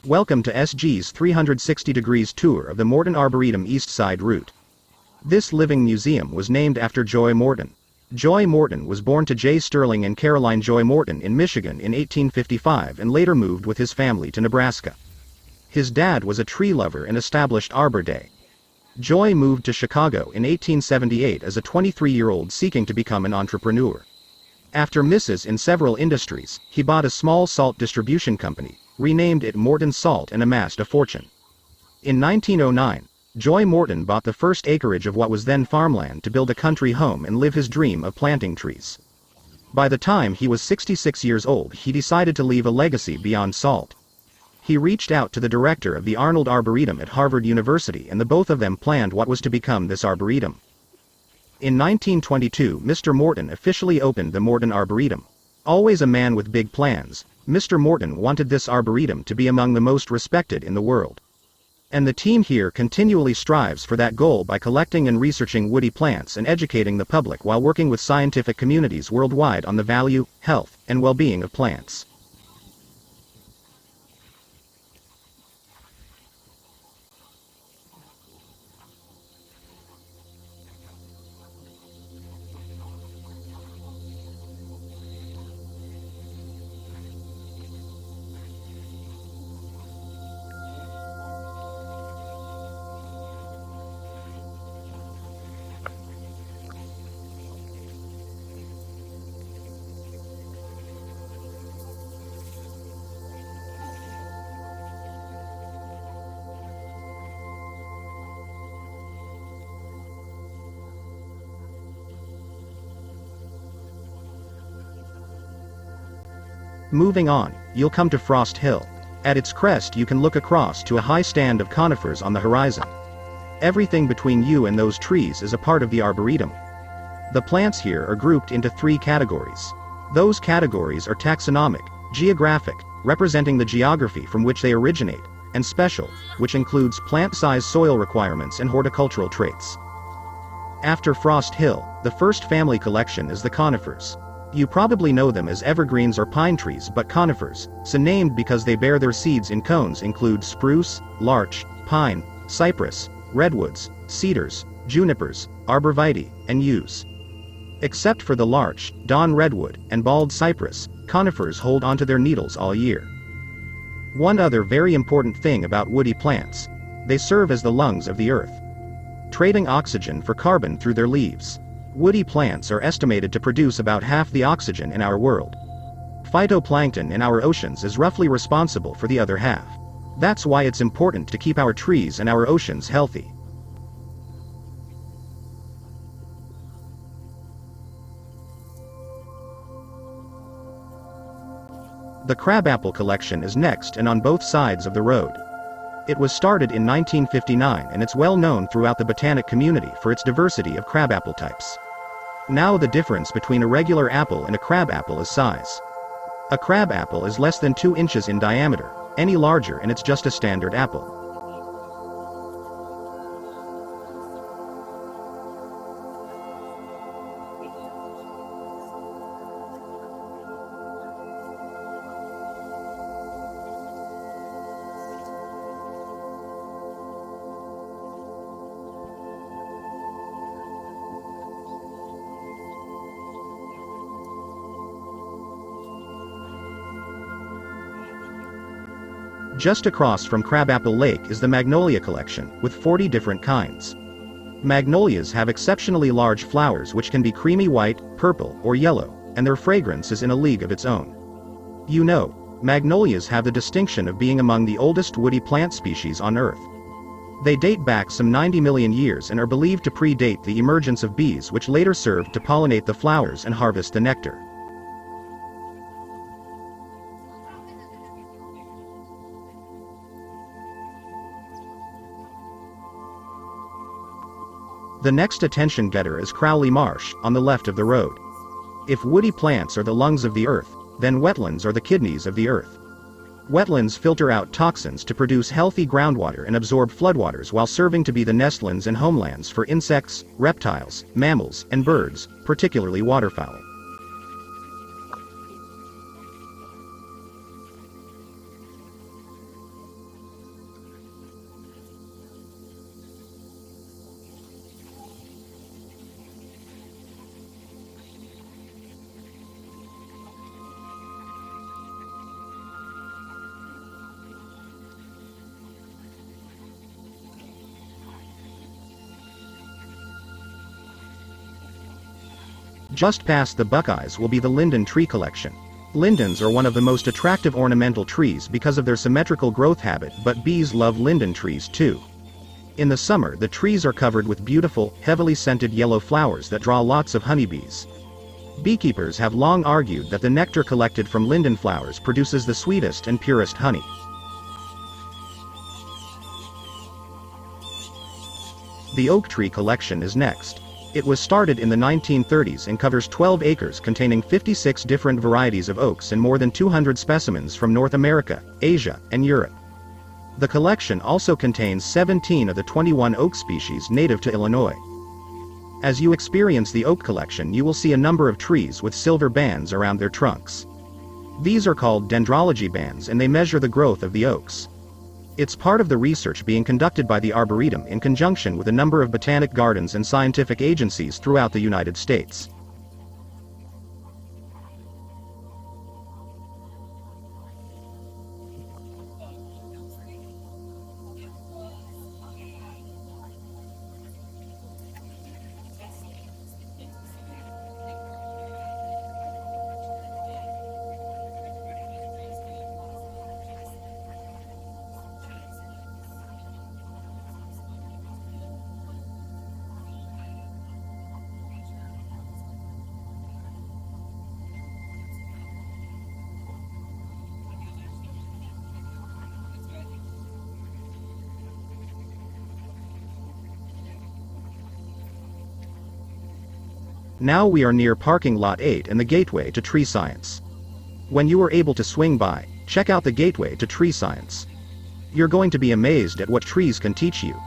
Welcome to SG's 360 degrees tour of the Morton Arboretum East Side route. This living museum was named after Joy Morton. Joy Morton was born to J. Sterling and Caroline Joy Morton in Michigan in 1855 and later moved with his family to Nebraska. His dad was a tree lover and established Arbor Day. Joy moved to Chicago in 1878 as a 23-year-old seeking to become an entrepreneur. After misses in several industries, he bought a small salt distribution company, renamed it Morton Salt, and amassed a fortune. In 1909, Joy Morton bought the first acreage of what was then farmland to build a country home and live his dream of planting trees. By the time he was 66 years old, he decided to leave a legacy beyond salt. He reached out to the director of the Arnold Arboretum at Harvard University, and the both of them planned what was to become this arboretum. In 1922, Mr. Morton officially opened the Morton Arboretum. Always a man with big plans, Mr. Morton wanted this arboretum to be among the most respected in the world. And the team here continually strives for that goal by collecting and researching woody plants and educating the public while working with scientific communities worldwide on the value, health, and well-being of plants. Moving on, you'll come to Frost Hill. At its crest you can look across to a high stand of conifers on the horizon. Everything between you and those trees is a part of the arboretum. The plants here are grouped into 3 categories. Those categories are taxonomic, geographic, representing the geography from which they originate, and special, which includes plant size, soil requirements, and horticultural traits. After Frost Hill, the first family collection is the conifers. You probably know them as evergreens or pine trees, but conifers, so named because they bear their seeds in cones, include spruce, larch, pine, cypress, redwoods, cedars, junipers, arborvitae, and yews. Except for the larch, dawn redwood, and bald cypress, conifers hold onto their needles all year. One other very important thing about woody plants: they serve as the lungs of the earth, trading oxygen for carbon through their leaves. Woody plants are estimated to produce about half the oxygen in our world. Phytoplankton in our oceans is roughly responsible for the other half. That's why it's important to keep our trees and our oceans healthy. The crabapple collection is next and on both sides of the road. It was started in 1959 and it's well known throughout the botanic community for its diversity of crabapple types. Now the difference between a regular apple and a crabapple is size. A crabapple is less than 2 inches in diameter, any larger and it's just a standard apple. Just across from Crabapple Lake is the Magnolia Collection, with 40 different kinds. Magnolias have exceptionally large flowers which can be creamy white, purple, or yellow, and their fragrance is in a league of its own. You know, magnolias have the distinction of being among the oldest woody plant species on Earth. They date back some 90 million years and are believed to predate the emergence of bees, which later served to pollinate the flowers and harvest the nectar. The next attention getter is Crowley Marsh, on the left of the road. If woody plants are the lungs of the earth, then wetlands are the kidneys of the earth. Wetlands filter out toxins to produce healthy groundwater and absorb floodwaters while serving to be the nestlands and homelands for insects, reptiles, mammals, and birds, particularly waterfowl. Just past the Buckeyes will be the Linden Tree Collection. Lindens are one of the most attractive ornamental trees because of their symmetrical growth habit, but bees love linden trees too. In the summer, the trees are covered with beautiful, heavily scented yellow flowers that draw lots of honeybees. Beekeepers have long argued that the nectar collected from linden flowers produces the sweetest and purest honey. The Oak Tree Collection is next. It was started in the 1930s and covers 12 acres containing 56 different varieties of oaks and more than 200 specimens from North America, Asia, and Europe. The collection also contains 17 of the 21 oak species native to Illinois. As you experience the oak collection, you will see a number of trees with silver bands around their trunks. These are called dendrology bands and they measure the growth of the oaks. It's part of the research being conducted by the Arboretum in conjunction with a number of botanic gardens and scientific agencies throughout the United States. Now we are near Parking Lot 8 and the gateway to Tree Science. When you are able to swing by, check out the gateway to Tree Science. You're going to be amazed at what trees can teach you.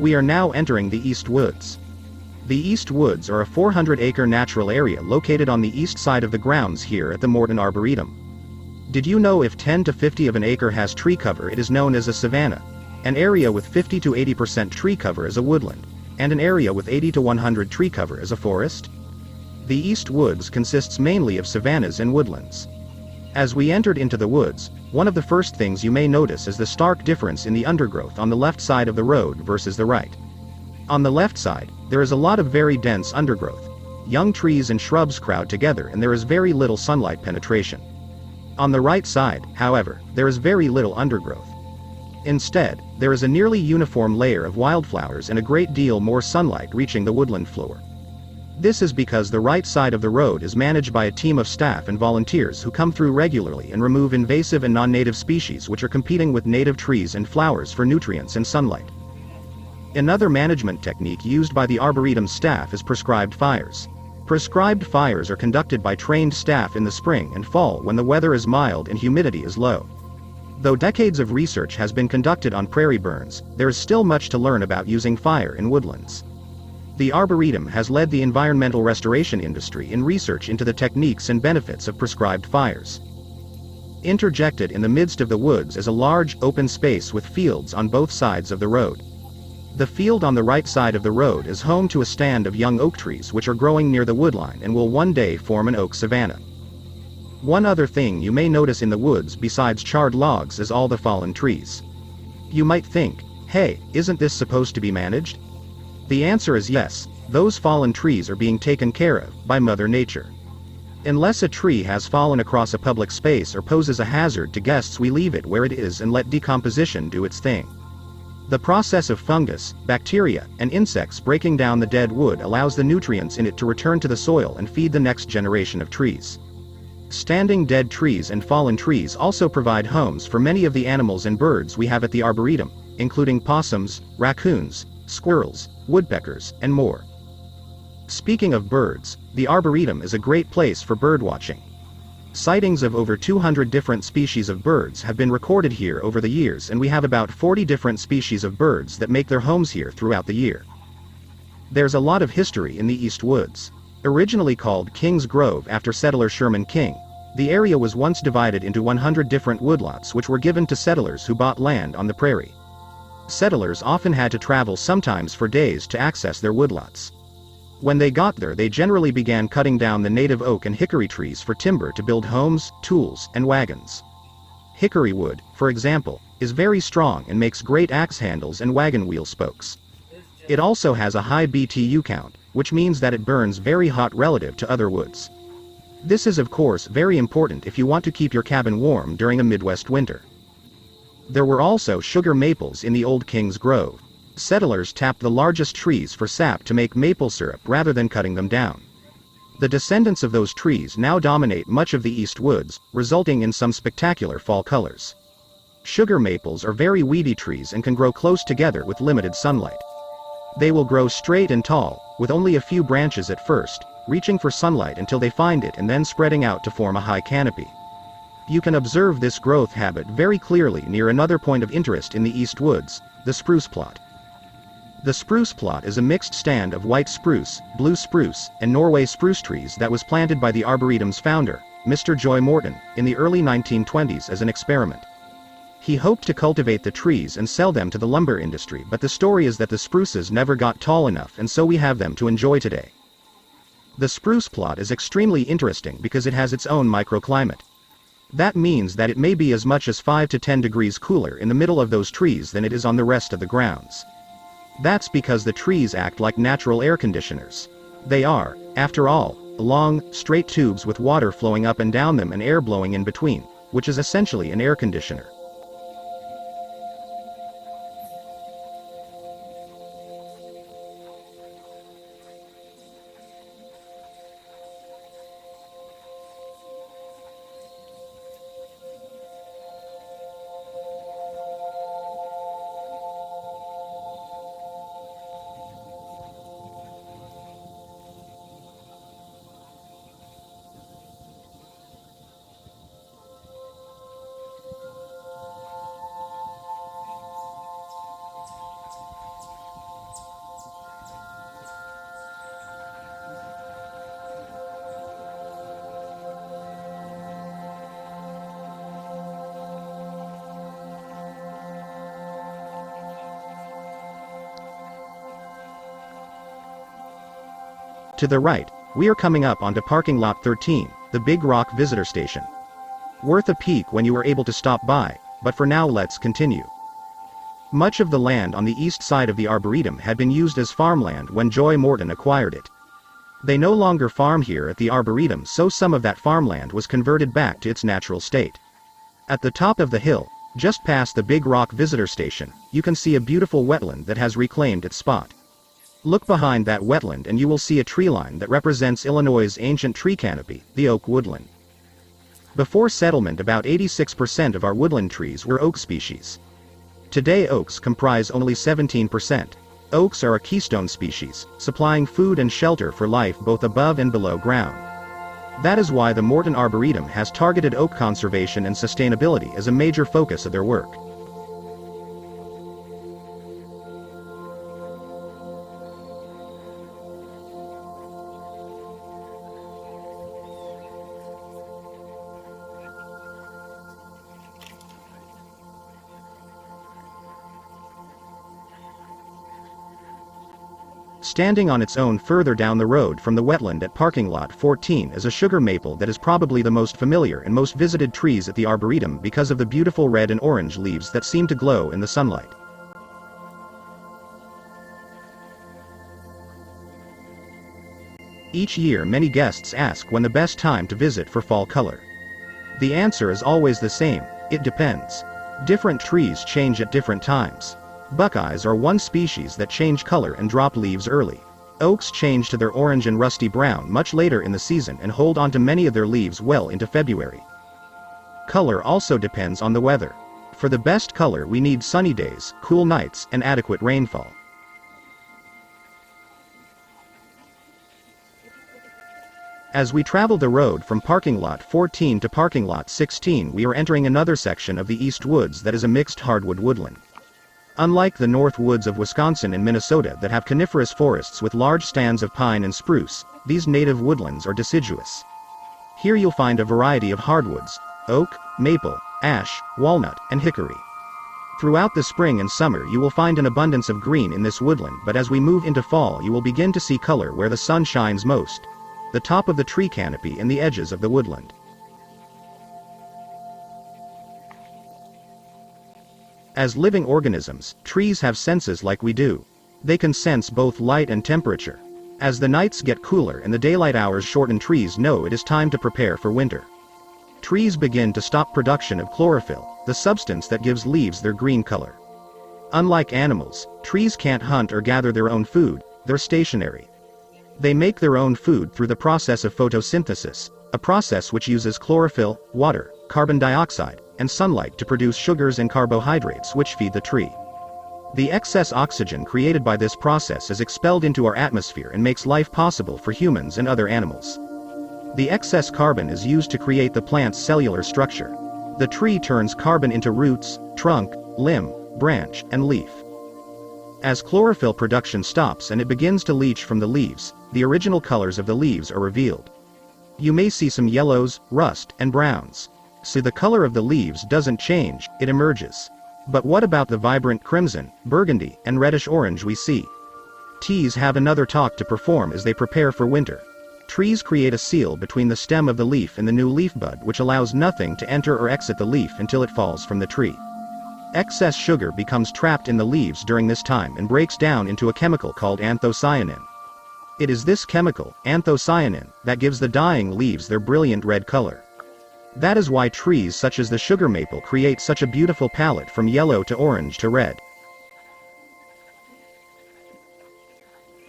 We are now entering the East Woods. The East Woods are a 400-acre natural area located on the east side of the grounds here at the Morton Arboretum. Did you know if 10 to 50 of an acre has tree cover, it is known as a savanna? An area with 50 to 80% tree cover is a woodland, and an area with 80 to 100 tree cover is a forest. The East Woods consists mainly of savannas and woodlands. As we entered into the woods, one of the first things you may notice is the stark difference in the undergrowth on the left side of the road versus the right. On the left side, there is a lot of very dense undergrowth. Young trees and shrubs crowd together and there is very little sunlight penetration. On the right side, however, there is very little undergrowth. Instead, there is a nearly uniform layer of wildflowers and a great deal more sunlight reaching the woodland floor. This is because the right side of the road is managed by a team of staff and volunteers who come through regularly and remove invasive and non-native species which are competing with native trees and flowers for nutrients and sunlight. Another management technique used by the Arboretum staff is prescribed fires. Prescribed fires are conducted by trained staff in the spring and fall when the weather is mild and humidity is low. Though decades of research has been conducted on prairie burns, there is still much to learn about using fire in woodlands. The Arboretum has led the environmental restoration industry in research into the techniques and benefits of prescribed fires. Interjected in the midst of the woods is a large, open space with fields on both sides of the road. The field on the right side of the road is home to a stand of young oak trees which are growing near the woodline and will one day form an oak savanna. One other thing you may notice in the woods besides charred logs is all the fallen trees. You might think, hey, isn't this supposed to be managed? The answer is yes, those fallen trees are being taken care of by Mother Nature. Unless a tree has fallen across a public space or poses a hazard to guests, we leave it where it is and let decomposition do its thing. The process of fungus, bacteria, and insects breaking down the dead wood allows the nutrients in it to return to the soil and feed the next generation of trees. Standing dead trees and fallen trees also provide homes for many of the animals and birds we have at the Arboretum, including possums, raccoons, squirrels, woodpeckers, and more. Speaking of birds, the Arboretum is a great place for bird watching. Sightings of over 200 different species of birds have been recorded here over the years, and we have about 40 different species of birds that make their homes here throughout the year. There's a lot of history in the East Woods. Originally called King's Grove after settler Sherman King, The area was once divided into 100 different woodlots which were given to settlers who bought land on the prairie. Settlers often had to travel sometimes for days to access their woodlots. When they got there, they generally began cutting down the native oak and hickory trees for timber to build homes, tools, and wagons. Hickory wood, for example, is very strong and makes great axe handles and wagon wheel spokes. It also has a high BTU count, which means that it burns very hot relative to other woods. This is of course very important if you want to keep your cabin warm during the Midwest winter. There were also sugar maples in the old King's Grove. Settlers tapped the largest trees for sap to make maple syrup rather than cutting them down. The descendants of those trees now dominate much of the East Woods, resulting in some spectacular fall colors. Sugar maples are very weedy trees and can grow close together with limited sunlight. They will grow straight and tall, with only a few branches at first, reaching for sunlight until they find it and then spreading out to form a high canopy. You can observe this growth habit very clearly near another point of interest in the East Woods, the spruce plot. The spruce plot is a mixed stand of white spruce, blue spruce, and Norway spruce trees that was planted by the Arboretum's founder, Mr. Joy Morton, in the early 1920s as an experiment. He hoped to cultivate the trees and sell them to the lumber industry, but the story is that the spruces never got tall enough, and so we have them to enjoy today. The spruce plot is extremely interesting because it has its own microclimate. That means that it may be as much as 5 to 10 degrees cooler in the middle of those trees than it is on the rest of the grounds. That's because the trees act like natural air conditioners. They are, after all, long, straight tubes with water flowing up and down them and air blowing in between, which is essentially an air conditioner. To the right, we are coming up onto parking lot 13, the Big Rock Visitor Station. Worth a peek when you are able to stop by, but for now let's continue. Much of the land on the east side of the Arboretum had been used as farmland when Joy Morton acquired it. They no longer farm here at the Arboretum, so some of that farmland was converted back to its natural state. At the top of the hill, just past the Big Rock Visitor Station, you can see a beautiful wetland that has reclaimed its spot. Look behind that wetland and you will see a tree line that represents Illinois' ancient tree canopy, the oak woodland. Before settlement, about 86% of our woodland trees were oak species. Today oaks comprise only 17%. Oaks are a keystone species, supplying food and shelter for life both above and below ground. That is why the Morton Arboretum has targeted oak conservation and sustainability as a major focus of their work. Standing on its own further down the road from the wetland at parking lot 14 is a sugar maple that is probably the most familiar and most visited trees at the Arboretum because of the beautiful red and orange leaves that seem to glow in the sunlight. Each year many guests ask when the best time to visit for fall color. The answer is always the same: it depends. Different trees change at different times. Buckeyes are one species that change color and drop leaves early. Oaks change to their orange and rusty brown much later in the season and hold onto many of their leaves well into February. Color also depends on the weather. For the best color we need sunny days, cool nights, and adequate rainfall. As we travel the road from parking lot 14 to parking lot 16, we are entering another section of the East Woods that is a mixed hardwood woodland. Unlike the North Woods of Wisconsin and Minnesota that have coniferous forests with large stands of pine and spruce, these native woodlands are deciduous. Here you'll find a variety of hardwoods: oak, maple, ash, walnut, and hickory. Throughout the spring and summer you will find an abundance of green in this woodland, but as we move into fall you will begin to see color where the sun shines most: the top of the tree canopy and the edges of the woodland. As living organisms, trees have senses like we do. They can sense both light and temperature. As the nights get cooler and the daylight hours shorten, trees know it is time to prepare for winter. Trees begin to stop production of chlorophyll, the substance that gives leaves their green color. Unlike animals, trees can't hunt or gather their own food, they're stationary. They make their own food through the process of photosynthesis, a process which uses chlorophyll, water, carbon dioxide, and sunlight to produce sugars and carbohydrates which feed the tree. The excess oxygen created by this process is expelled into our atmosphere and makes life possible for humans and other animals. The excess carbon is used to create the plant's cellular structure. The tree turns carbon into roots, trunk, limb, branch, and leaf. As chlorophyll production stops and it begins to leach from the leaves, the original colors of the leaves are revealed. You may see some yellows, rust, and browns. So the color of the leaves doesn't change, it emerges. But what about the vibrant crimson, burgundy, and reddish-orange we see? Trees have another talk to perform as they prepare for winter. Trees create a seal between the stem of the leaf and the new leaf bud, which allows nothing to enter or exit the leaf until it falls from the tree. Excess sugar becomes trapped in the leaves during this time and breaks down into a chemical called anthocyanin. It is this chemical, anthocyanin, that gives the dying leaves their brilliant red color. That is why trees such as the sugar maple create such a beautiful palette from yellow to orange to red.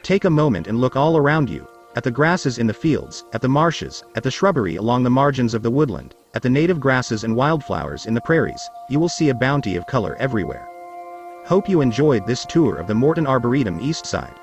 Take a moment and look all around you, at the grasses in the fields, at the marshes, at the shrubbery along the margins of the woodland, at the native grasses and wildflowers in the prairies. You will see a bounty of color everywhere. Hope you enjoyed this tour of the Morton Arboretum East Side.